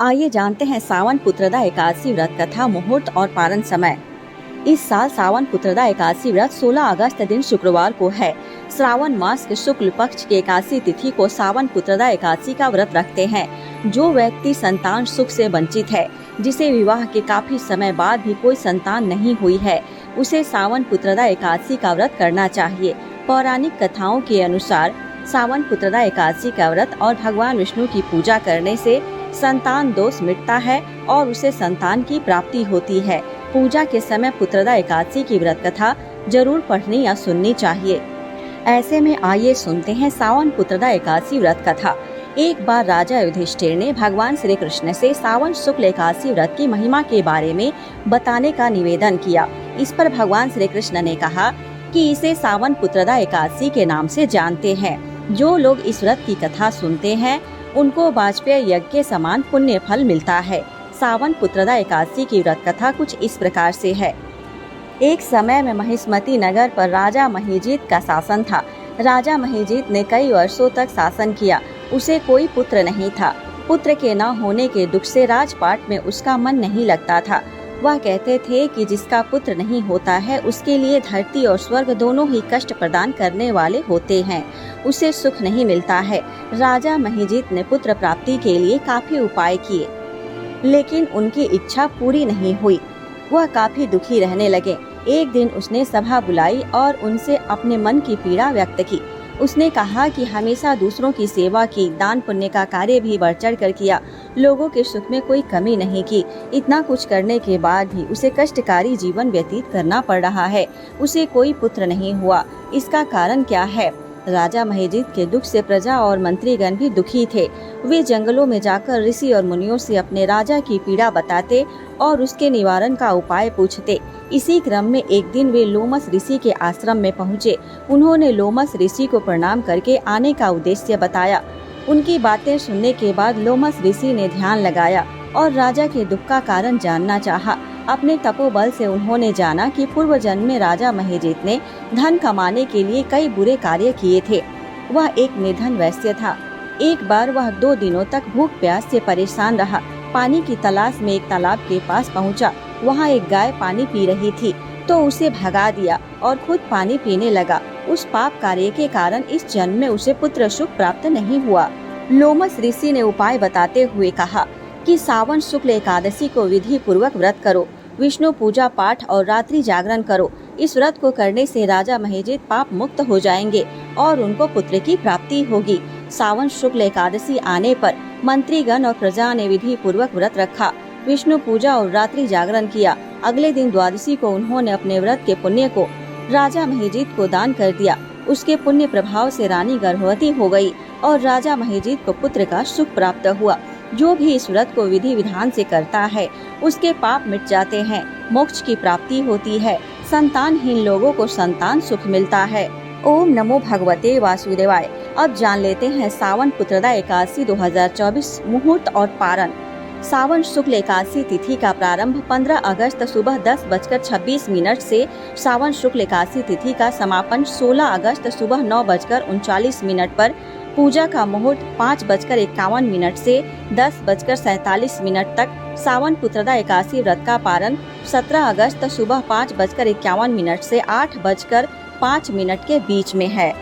आइए जानते हैं सावन पुत्रदा एकादशी व्रत कथा, मुहूर्त और पारण समय। इस साल सावन पुत्रदा एकादशी व्रत 16 अगस्त दिन शुक्रवार को है। श्रावण मास के शुक्ल पक्ष की एकादशी तिथि को सावन पुत्रदा एकादशी का व्रत रखते हैं। जो व्यक्ति संतान सुख से वंचित है, जिसे विवाह के काफी समय बाद भी कोई संतान नहीं हुई है, उसे सावन पुत्रदा एकादशी का व्रत करना चाहिए। पौराणिक कथाओं के अनुसार सावन पुत्रदा एकादशी का व्रत और भगवान विष्णु की पूजा करने से संतान दोष मिटता है और उसे संतान की प्राप्ति होती है। पूजा के समय पुत्रदा एकादशी की व्रत कथा जरूर पढ़नी या सुननी चाहिए। ऐसे में आइए सुनते हैं सावन पुत्रदा एकादशी व्रत कथा। एक बार राजा युधिष्ठिर ने भगवान श्री कृष्ण से सावन शुक्ल एकादशी व्रत की महिमा के बारे में बताने का निवेदन किया। इस पर भगवान श्री कृष्ण ने कहा कि इसे सावन पुत्रदा एकादशी के नाम से जानते हैं। जो लोग इस व्रत की कथा सुनते हैं उनको वाजपेयी यज्ञ के समान पुण्य फल मिलता है। सावन पुत्रदा एकादशी की व्रत कथा कुछ इस प्रकार से है। एक समय में महिष्मती नगर पर राजा महिजीत का शासन था। राजा महिजीत ने कई वर्षों तक शासन किया। उसे कोई पुत्र नहीं था। पुत्र के न होने के दुख से राजपाट में उसका मन नहीं लगता था। वह कहते थे कि जिसका पुत्र नहीं होता है उसके लिए धरती और स्वर्ग दोनों ही कष्ट प्रदान करने वाले होते हैं, उसे सुख नहीं मिलता है। राजा महिजीत ने पुत्र प्राप्ति के लिए काफी उपाय किए, लेकिन उनकी इच्छा पूरी नहीं हुई। वह काफी दुखी रहने लगे। एक दिन उसने सभा बुलाई और उनसे अपने मन की पीड़ा व्यक्त की। उसने कहा कि हमेशा दूसरों की सेवा की, दान पुण्य का कार्य भी बढ़ चढ़ कर किया, लोगों के सुख में कोई कमी नहीं की। इतना कुछ करने के बाद भी उसे कष्टकारी जीवन व्यतीत करना पड़ रहा है। उसे कोई पुत्र नहीं हुआ। इसका कारण क्या है? राजा महिजीत के दुख से प्रजा और मंत्रीगण भी दुखी थे। वे जंगलों में जाकर ऋषि और मुनियों से अपने राजा की पीड़ा बताते और उसके निवारण का उपाय पूछते। इसी क्रम में एक दिन वे लोमस ऋषि के आश्रम में पहुँचे। उन्होंने लोमस ऋषि को प्रणाम करके आने का उद्देश्य बताया। उनकी बातें सुनने के बाद लोमस ऋषि ने ध्यान लगाया और राजा के दुख का कारण जानना चाहा। अपने तपोबल से उन्होंने जाना कि पूर्व जन्म में राजा महिजीत ने धन कमाने के लिए कई बुरे कार्य किए थे। वह एक निर्धन वैश्य था। एक बार वह 2 दिनों तक भूख प्यास से परेशान रहा। पानी की तलाश में एक तालाब के पास पहुंचा। वहां एक गाय पानी पी रही थी तो उसे भगा दिया और खुद पानी पीने लगा। उस पाप कार्य के कारण इस जन्म में उसे पुत्र सुख प्राप्त नहीं हुआ। लोमस ऋषि ने उपाय बताते हुए कहा कि सावन शुक्ल एकादशी को विधि पूर्वक व्रत करो, विष्णु पूजा पाठ और रात्रि जागरण करो। इस व्रत को करने से राजा महिजीत पाप मुक्त हो जाएंगे और उनको पुत्र की प्राप्ति होगी। सावन शुक्ल एकादशी आने पर मंत्रीगण और प्रजा ने विधि पूर्वक व्रत रखा, विष्णु पूजा और रात्रि जागरण किया। अगले दिन द्वादशी को उन्होंने अपने व्रत के पुण्य को राजा महिजीत को दान कर दिया। उसके पुण्य प्रभाव से रानी गर्भवती हो गई और राजा महिजीत को पुत्र का सुख प्राप्त हुआ। जो भी इस व्रत को विधि विधान से करता है उसके पाप मिट जाते हैं, मोक्ष की प्राप्ति होती है, संतानहीन लोगों को संतान सुख मिलता है। ओम नमो भगवते वासुदेवाय। अब जान लेते हैं सावन पुत्रदा एकादशी 2024 मुहूर्त और पारण। सावन शुक्ल एकादशी तिथि का प्रारंभ 15 अगस्त सुबह 10:26 से सावन शुक्ल एकादशी तिथि का समापन 16 अगस्त सुबह 9:39 पर। पूजा का मुहूर्त 5:51 से 10:47 तक। सावन पुत्रदा एकादशी व्रत का पारण 17 अगस्त सुबह 5:51 से 8:05 के बीच में है।